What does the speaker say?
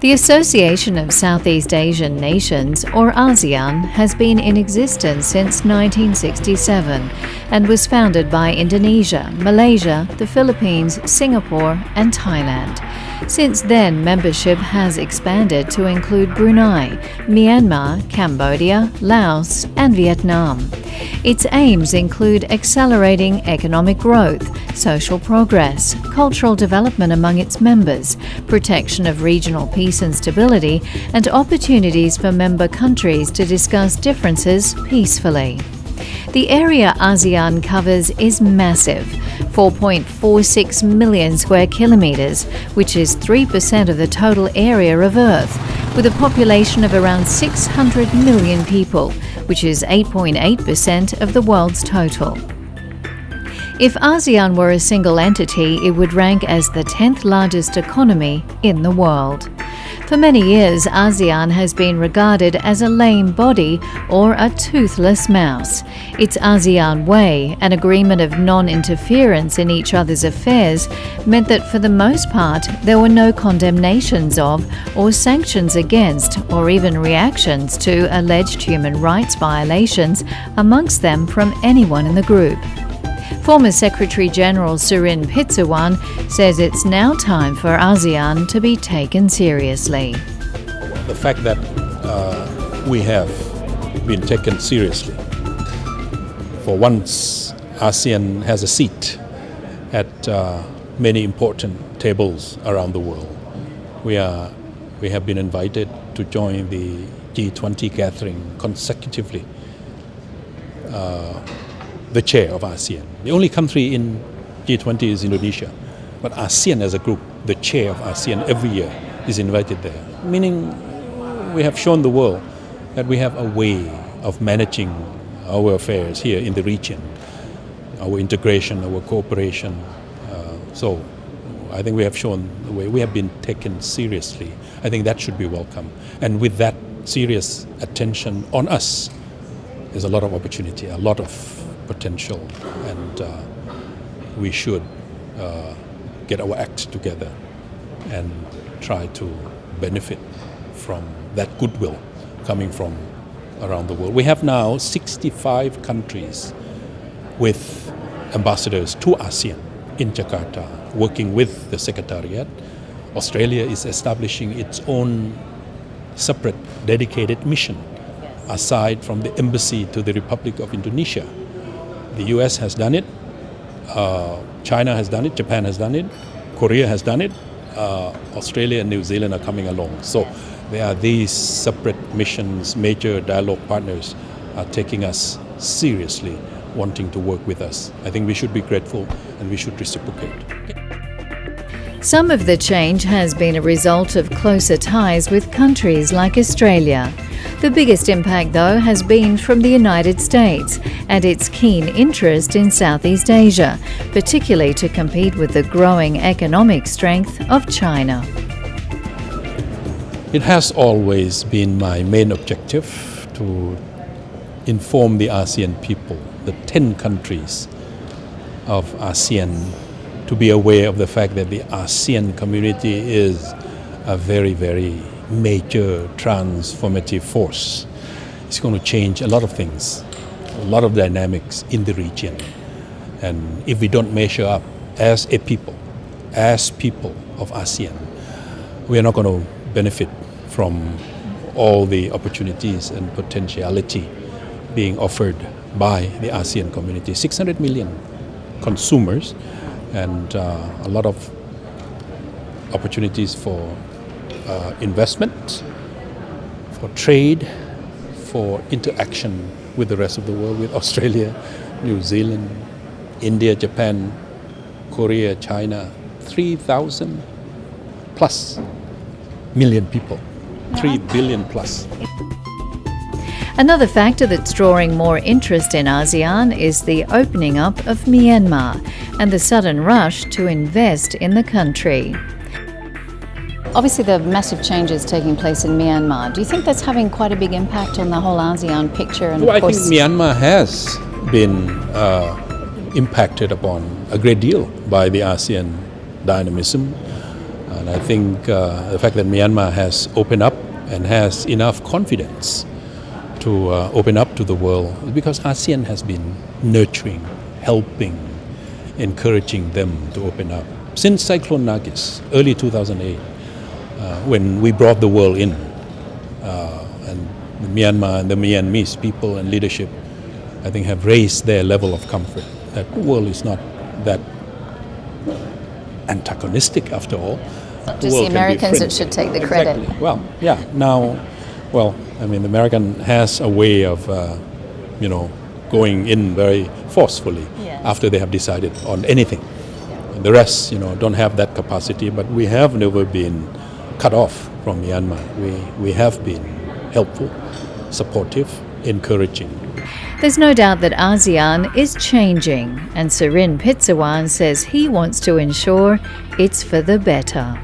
The Association of Southeast Asian Nations, or ASEAN, has been in existence since 1967 and was founded by Indonesia, Malaysia, the Philippines, Singapore and Thailand. Since then, membership has expanded to include Brunei, Myanmar, Cambodia, Laos and Vietnam. Its aims include accelerating economic growth, social progress, cultural development among its members, protection of regional peace and stability, and opportunities for member countries to discuss differences peacefully. The area ASEAN covers is massive, 4.46 million square kilometres, which is 3% of the total area of Earth, with a population of around 600 million people, which is 8.8% of the world's total. If ASEAN were a single entity, it would rank as the 10th largest economy in the world. For many years, ASEAN has been regarded as a lame body or a toothless mouse. Its ASEAN Way, an agreement of non-interference in each other's affairs, meant that for the most part there were no condemnations of or sanctions against or even reactions to alleged human rights violations, amongst them from anyone in the group. Former Secretary General Surin Pitsuwan says it's now time for ASEAN to be taken seriously. The fact that we have been taken seriously. For once, ASEAN has a seat at many important tables around the world. We have been invited to join the G20 gathering consecutively. The chair of ASEAN. The only country in G20 is Indonesia, but ASEAN as a group, the chair of ASEAN every year is invited there, meaning we have shown the world that we have a way of managing our affairs here in the region, our integration, our cooperation. So I think we have shown the way. We have been taken seriously. I think that should be welcome. And with that serious attention on us, there's a lot of opportunity, a lot of potential, and we should get our act together and try to benefit from that goodwill coming from around the world. We have now 65 countries with ambassadors to ASEAN in Jakarta, working with the Secretariat. Australia is establishing its own separate dedicated mission aside from the embassy to the Republic of Indonesia. The US has done it, China has done it, Japan has done it, Korea has done it, Australia and New Zealand are coming along. So there are these separate missions, major dialogue partners are taking us seriously, wanting to work with us. I think we should be grateful and we should reciprocate. Some of the change has been a result of closer ties with countries like Australia. The biggest impact, though, has been from the United States and its keen interest in Southeast Asia, particularly to compete with the growing economic strength of China. It has always been my main objective to inform the ASEAN people, the 10 countries of ASEAN, to be aware of the fact that the ASEAN community is a very, very major transformative force. It's going to change a lot of things, a lot of dynamics in the region. And if we don't measure up as a people, as people of ASEAN, we are not going to benefit from all the opportunities and potentiality being offered by the ASEAN community. 600 million consumers and a lot of opportunities for investment, for trade, for interaction with the rest of the world, with Australia, New Zealand, India, Japan, Korea, China, 3,000 plus million people, 3 billion plus. Another factor that's drawing more interest in ASEAN is the opening up of Myanmar and the sudden rush to invest in the country. Obviously, there are massive changes taking place in Myanmar. Do you think that's having quite a big impact on the whole ASEAN picture? And I think Myanmar has been impacted upon a great deal by the ASEAN dynamism. And I think the fact that Myanmar has opened up and has enough confidence to open up to the world is because ASEAN has been nurturing, helping, encouraging them to open up. Since Cyclone Nargis, early 2008, when we brought the world in, and Myanmar and the Myanmarese people and leadership, I think, have raised their level of comfort that the world is not that antagonistic after all. Not just the Americans that should take the credit. Exactly. Well, yeah, now, I mean, the American has a way of, going in very forcefully after they have decided on anything. And the rest, don't have that capacity, but we have never been cut off from Myanmar. We have been helpful, supportive, encouraging. There's no doubt that ASEAN is changing, and Surin Pitsuwan says he wants to ensure it's for the better.